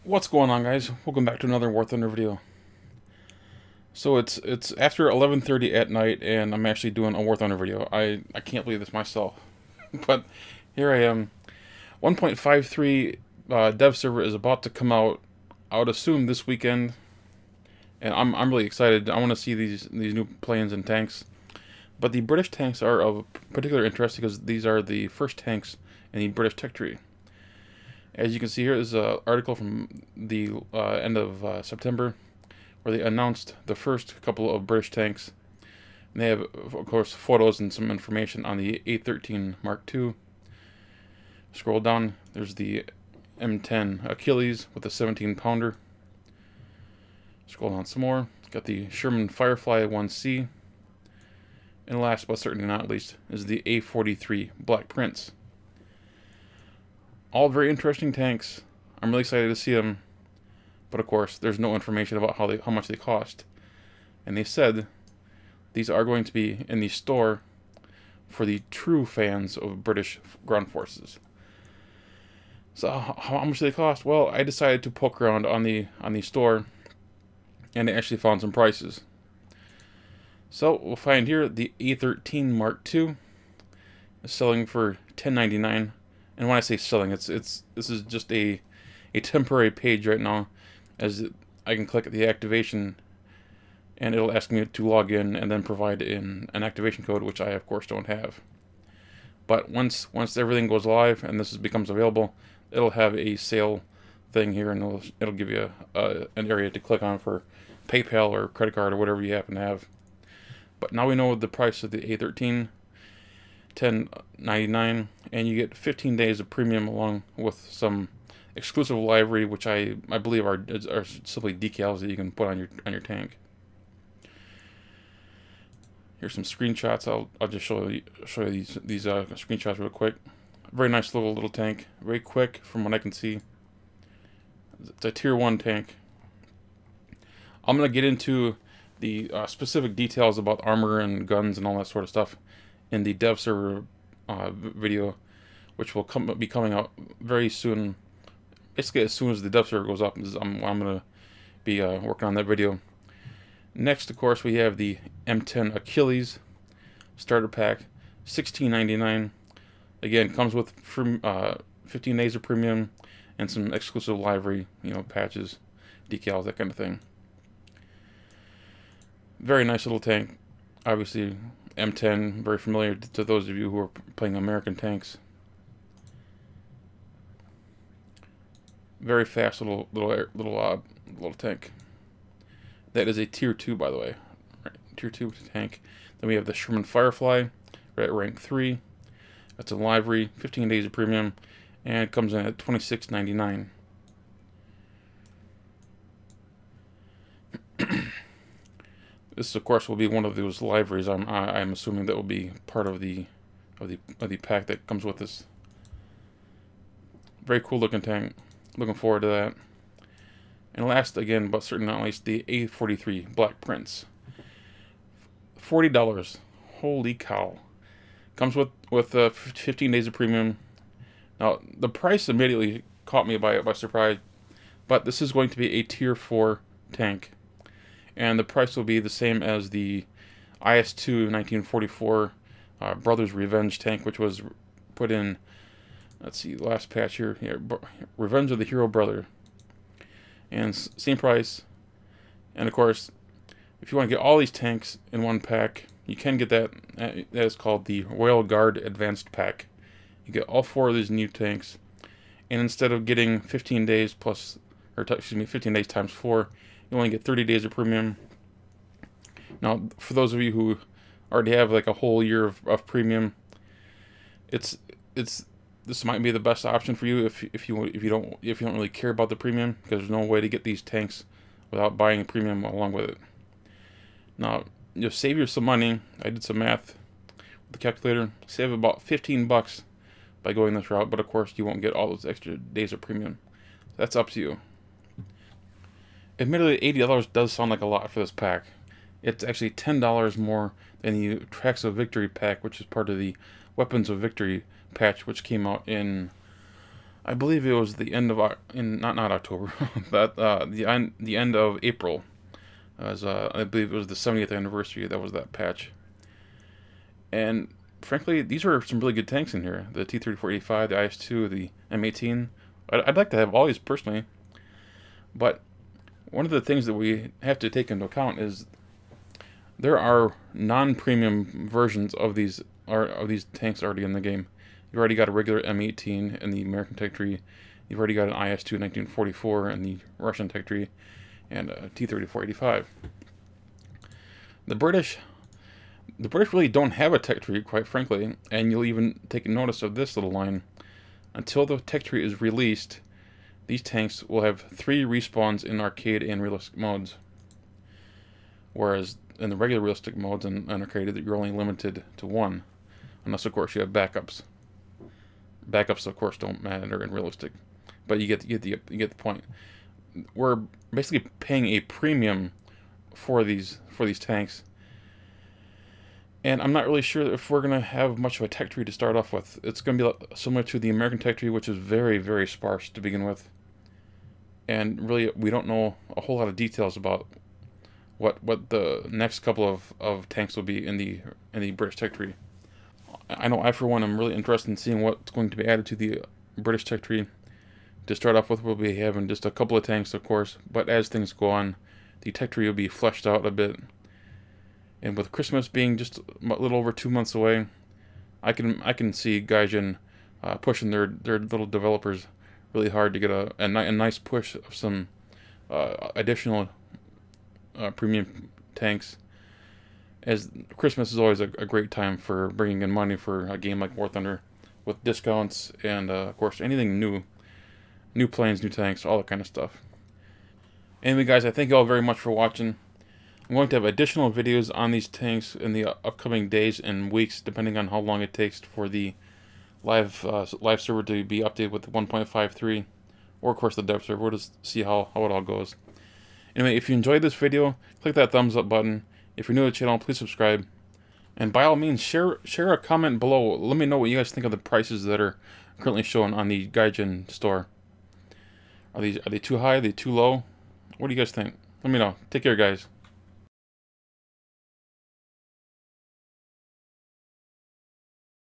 What's going on, guys? Welcome back to another War Thunder video. So it's after 11:30 at night, and I'm actually doing a War Thunder video. I can't believe this myself, but here I am. 1.53 dev server is about to come out. I would assume this weekend, and I'm really excited. I want to see these new planes and tanks. But the British tanks are of particular interest because these are the first tanks in the British tech tree. As you can see here, this is an article from the end of September, where they announced the first couple of British tanks. And they have, of course, photos and some information on the A13 Mark II. Scroll down, there's the M10 Achilles with a 17-pounder. Scroll down some more, got the Sherman Firefly 1C. And last but certainly not least is the A43 Black Prince. All very interesting tanks. I'm really excited to see them, but of course, there's no information about how much they cost. And they said these are going to be in the store for the true fans of British ground forces. So how much do they cost? Well, I decided to poke around on the store, and I actually found some prices. So we'll find here the A13 Mark II is selling for $10.99. And when I say selling, this is just a temporary page right now, as I can click the activation, and it'll ask me to log in and then provide an activation code, which I of course don't have. But once everything goes live and this becomes available, it'll have a sale thing here, and it'll give you an area to click on for PayPal or credit card or whatever you happen to have. But now we know the price of the A13. $10.99, and you get 15 days of premium along with some exclusive livery, which I believe are simply decals that you can put on your tank. Here's some screenshots. I'll just show you these screenshots real quick. Very nice little tank. Very quick from what I can see. It's a tier 1 tank. I'm gonna get into the specific details about armor and guns and all that sort of stuff in the dev server video, which will be coming out very soon. Basically, as soon as the dev server goes up, I'm gonna be working on that video. Next, of course, we have the M10 Achilles starter pack, $16.99. Again, comes with 15 days of premium and some exclusive livery, patches, decals, that kind of thing. Very nice little tank. Obviously, M10, very familiar to those of you who are playing American tanks. Very fast little tank. That is a tier 2, by the way. Right, tier 2 tank. Then we have the Sherman Firefly, right at rank 3. That's a livery, 15 days of premium, and it comes in at $26.99. This, of course, will be one of those libraries. I'm assuming that will be part of the pack that comes with this. Very cool looking tank. Looking forward to that. And last, again, but certainly not least, the A43 Black Prince. $40. Holy cow! Comes with 15 days of premium. Now the price immediately caught me by surprise, but this is going to be a tier 4 tank. And the price will be the same as the IS-2 1944 Brothers Revenge tank, which was put in, let's see, last patch here, Revenge of the Hero Brother. And same price. And of course, if you want to get all these tanks in one pack, you can get that. That is called the Royal Guard Advanced Pack. You get all 4 of these new tanks, and instead of getting 15 days plus, or excuse me, 15 days times 4, you only get 30 days of premium. Now, for those of you who already have like a whole year of premium, this might be the best option for you if you don't really care about the premium, because there's no way to get these tanks without buying a premium along with it. Now, you'll save you some money. I did some math with the calculator. Save about 15 bucks by going this route, but of course you won't get all those extra days of premium. That's up to you. Admittedly, $80 does sound like a lot for this pack. It's actually $10 more than the Tracks of Victory pack, which is part of the Weapons of Victory patch, which came out in I believe it was the end of not October, but the end of April. As I believe it was the 70th anniversary. That was that patch. And frankly, these are some really good tanks in here. The T-34-85, the IS-2, the M18. I'd like to have all these personally, but one of the things that we have to take into account is there are non-premium versions of these tanks already in the game. You've already got a regular M18 in the American tech tree. You've already got an IS-2 1944 in the Russian tech tree, and a T-34-85. The British really don't have a tech tree, quite frankly, and you'll even take notice of this little line. Until the tech tree is released, these tanks will have 3 respawns in arcade and realistic modes. Whereas in the regular realistic modes and arcade, you're only limited to 1. Unless, of course, you have backups. Backups, of course, don't matter in realistic. But you get the point. We're basically paying a premium for these tanks. And I'm not really sure if we're going to have much of a tech tree to start off with. It's going to be similar to the American tech tree, which is very, very sparse to begin with. And really, we don't know a whole lot of details about what the next couple of tanks will be in the British tech tree. I know I, for one, am really interested in seeing what's going to be added to the British tech tree. To start off with, we'll be having just a couple of tanks, of course, but as things go on, the tech tree will be fleshed out a bit. And with Christmas being just a little over 2 months away, I can see Gaijin pushing their little developers really hard to get a nice push of some additional premium tanks. As Christmas is always a great time for bringing in money for a game like War Thunder, with discounts and of course anything new planes, new tanks, all that kind of stuff. Anyway, guys, I thank you all very much for watching. I'm going to have additional videos on these tanks in the upcoming days and weeks, depending on how long it takes for the live server to be updated with 1.53, or of course the dev server. We'll just see how it all goes. Anyway, if you enjoyed this video, click that thumbs up button. If you're new to the channel, please subscribe. And by all means, share a comment below. Let me know what you guys think of the prices that are currently shown on the Gaijin store. Are they too high? Are they too low? What do you guys think? Let me know. Take care, guys.